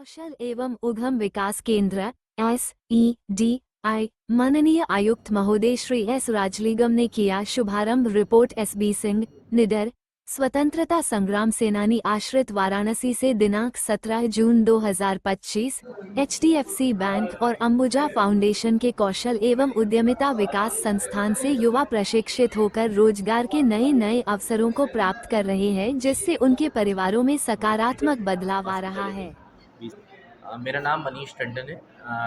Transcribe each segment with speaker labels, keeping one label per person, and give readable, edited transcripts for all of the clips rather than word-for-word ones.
Speaker 1: कौशल एवं उद्यम विकास केंद्र SEDI माननीय आयुक्त महोदय श्री S राजलिंगम ने किया शुभारंभ। रिपोर्ट SB सिंह निडर। स्वतंत्रता संग्राम सेनानी आश्रित वाराणसी से दिनांक 17 जून 2025 HDFC बैंक और अंबुजा फाउंडेशन के कौशल एवं उद्यमिता विकास संस्थान से युवा प्रशिक्षित होकर रोजगार के नए नए अवसरों को प्राप्त कर रहे हैं, जिससे उनके परिवारों में सकारात्मक बदलाव आ रहा है।
Speaker 2: मेरा नाम मनीष टंडन है।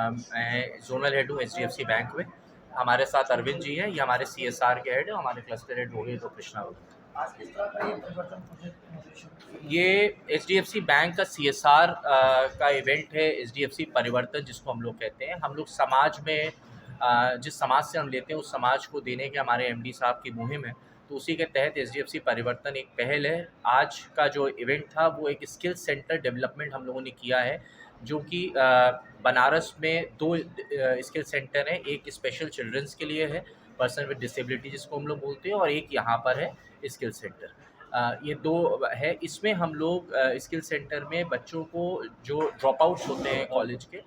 Speaker 2: मैं जोनल हेड हूँ HDFC बैंक में। हमारे साथ अरविंद जी हैं, ये हमारे CSR के हेड है। हमारे क्लस्टर हेड हो गए तो कृष्णा। ये HDFC बैंक का CSR का इवेंट है, HDFC परिवर्तन जिसको हम लोग कहते हैं। हम लोग समाज में जिस समाज से हम लेते हैं उस समाज को देने के हमारे MD साहब की मुहिम है, तो उसी के तहत HDFC परिवर्तन एक पहल है। आज का जो इवेंट था वो एक स्किल सेंटर डेवलपमेंट हम लोगों ने किया है, जो कि बनारस में 2 स्किल सेंटर हैं। एक स्पेशल चिल्ड्रंस के लिए है, पर्सन विद डिसेबिलिटी जिसको हम लोग बोलते हैं, और एक यहाँ पर है स्किल सेंटर। ये 2 है। इसमें हम लोग स्किल सेंटर में बच्चों को जो ड्रॉप आउट्स होते हैं कॉलेज के,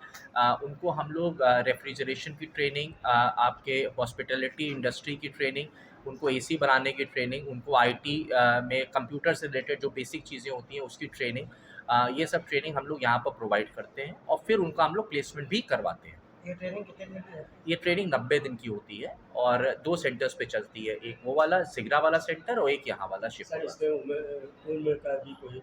Speaker 2: उनको हम लोग रेफ्रिजरेशन की ट्रेनिंग, आपके हॉस्पिटलिटी इंडस्ट्री की ट्रेनिंग, उनको AC बनाने की ट्रेनिंग, उनको IT में कंप्यूटर से रिलेटेड जो बेसिक चीज़ें होती हैं उसकी ट्रेनिंग, ये सब ट्रेनिंग हम लोग यहाँ पर प्रोवाइड करते हैं और फिर उनका हम लोग प्लेसमेंट भी करवाते हैं।
Speaker 3: ये ट्रेनिंग कितने दिन की है?
Speaker 2: ये ट्रेनिंग 90 दिन की होती है और 2 सेंटर्स पे चलती है, एक वो वाला सिगरा वाला सेंटर और एक यहाँ वाला शिफ्ट
Speaker 3: सर,
Speaker 2: वाला।
Speaker 3: इसमें उम्र का भी कोई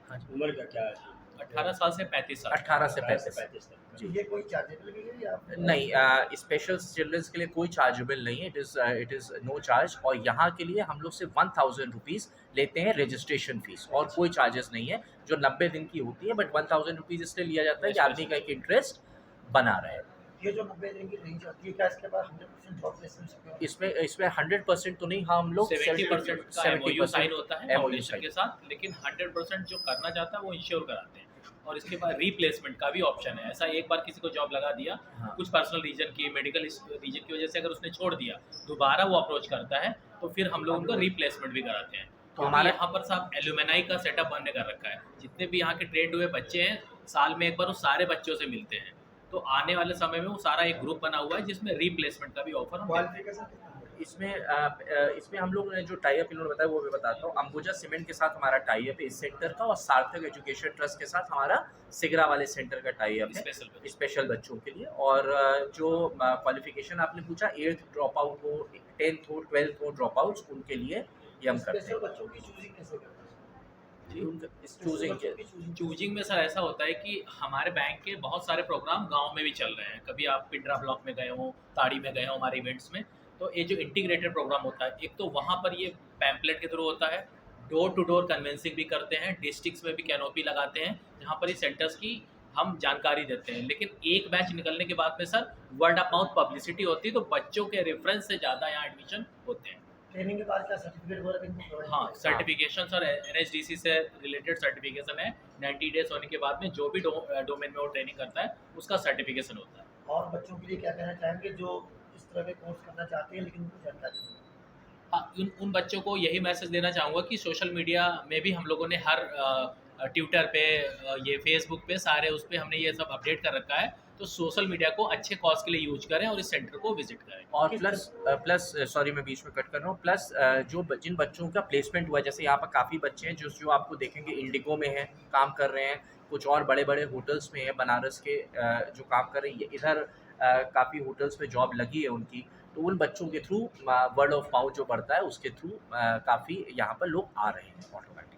Speaker 2: हाँ जी।
Speaker 3: उम्र का क्या है?
Speaker 4: 18 साल से 35 साल।
Speaker 2: 18 से
Speaker 3: 18 से
Speaker 2: 35।
Speaker 3: 35 तक।
Speaker 2: जी।
Speaker 3: ये कोई चार्जेबल भी है या
Speaker 2: नहीं, स्पेशल चिल्ड्रंस के लिए कोई चार्जेबल नहीं है। It is no charge. और यहाँ के लिए हम लोग सिर्फ 1000 रुपीज़ लेते हैं रजिस्ट्रेशन फीस, और कोई चार्जेस नहीं है, जो 90 दिन की होती है। बट 1000 रुपीज़ इसलिए लिया जाता है कि आदमी का एक इंटरेस्ट बना रहे।
Speaker 3: ये जो 90 दिन की रेंज होती है, क्या इसके बाद 100% जॉब प्लेसमेंट सिक्योर?
Speaker 2: इसमें 100% तो नहीं, हाँ हम लोग
Speaker 4: 70% का MOU साइन होता है
Speaker 2: MOU
Speaker 4: फाउंडेशन
Speaker 2: साइन।
Speaker 4: के साथ, लेकिन 100% जो करना चाहता है वो इंश्योर कराते हैं। और इसके बाद रीप्लेसमेंट का भी ऑप्शन है। ऐसा एक बार किसी को जॉब लगा दिया,
Speaker 2: हाँ।
Speaker 4: कुछ पर्सनल रीजन की, मेडिकल रीजन की वजह से अगर उसने छोड़ दिया, दोबारा वो अप्रोच करता है तो फिर हम लोग उनको रीप्लेसमेंट भी कराते हैं।
Speaker 2: तो
Speaker 4: तो
Speaker 2: हमारा
Speaker 4: यहाँ पर साहब एल्यूमिनाई का सेटअप बनने कर रखा है। जितने भी यहाँ के ट्रेंड हुए बच्चे हैं, साल में एक बार वो सारे बच्चों से मिलते हैं। तो आने वाले समय में वो सारा एक ग्रुप बना हुआ है जिसमें रीप्लेसमेंट का भी ऑफर हम देते हैं।
Speaker 3: क्वालिफिकेशन कितना है?
Speaker 2: इसमें हम लोग ने जो टाई अप इन्होंने बताया वो मैं बताता हूँ। अंबुजा सीमेंट के साथ हमारा टाई अप है इस सेंटर का, और सार्थक एजुकेशन ट्रस्ट के साथ हमारा सिगरा वाले सेंटर का टाई अप है स्पेशल बच्चों के लिए। और जो क्वालिफिकेशन आपने पूछा, 8th ड्रॉप आउट हो, 10th हो, 12th हो ड्रॉप आउट्स, उनके लिए ये हम करते
Speaker 3: स्पेशल
Speaker 2: हैं।
Speaker 3: बच्चों की चूजिंग कैसे करते हैं?
Speaker 4: चूजिंग में सर ऐसा होता है कि हमारे बैंक के बहुत सारे प्रोग्राम गांव में भी चल रहे हैं। कभी आप पिंडरा ब्लॉक में गए हो, ताड़ी में गए हो हमारे इवेंट्स में, तो ये जो इंटीग्रेटेड प्रोग्राम होता है, एक तो वहाँ पर ये पैम्पलेट के थ्रू होता है, डोर टू डोर कन्वेंसिंग भी करते हैं, डिस्ट्रिक्ट्स में भी कैनोपी लगाते हैं जहाँ पर ये सेंटर्स की हम जानकारी देते हैं। लेकिन एक बैच निकलने के बाद में sir word of mouth publicity होती है, तो बच्चों के रेफरेंस से ज़्यादा यहाँ एडमिशन होते हैं।
Speaker 3: ट्रेनिंग के बाद क्या सर्टिफिकेट वगैरह इनको प्रोवाइड
Speaker 4: हाँ,
Speaker 3: किया?
Speaker 4: सर्टिफिकेशन सर NHDC से रिलेटेड सर्टिफिकेशन है। 90 डेज होने के बाद में जो भी डोमेन में वो ट्रेनिंग करता है उसका सर्टिफिकेशन होता है।
Speaker 3: और बच्चों के लिए क्या कहना चाहेंगे जो इस तरह के कोर्स करना चाहते हैं लेकिन उनको जानकारी नहीं है?
Speaker 4: हाँ, उन बच्चों को यही मैसेज देना चाहूँगा कि सोशल मीडिया में भी हम लोगों ने हर ट्विटर पे, ये फेसबुक पे, सारे उस पर हमने ये सब अपडेट कर रखा है। तो सोशल मीडिया को अच्छे कॉज के लिए यूज करें और इस सेंटर को विजिट करें।
Speaker 2: और प्लस सॉरी मैं बीच में कट कर रहा हूँ। प्लस जिन बच्चों का प्लेसमेंट हुआ है, जैसे यहाँ पर काफ़ी बच्चे हैं जो आपको देखेंगे इंडिगो में हैं, काम कर रहे हैं, कुछ और बड़े बड़े होटल्स में हैं बनारस के, जो काम कर रहे हैं। इधर काफ़ी होटल्स में जॉब लगी है उनकी, तो उन बच्चों के थ्रू वर्ड ऑफ माउथ जो बढ़ता है उसके थ्रू काफ़ी यहाँ पर लोग आ रहे हैं ऑटोमेटिकली।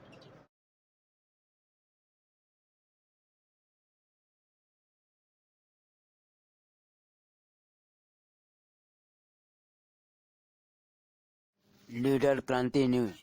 Speaker 5: लीडर क्रांति न्यूज।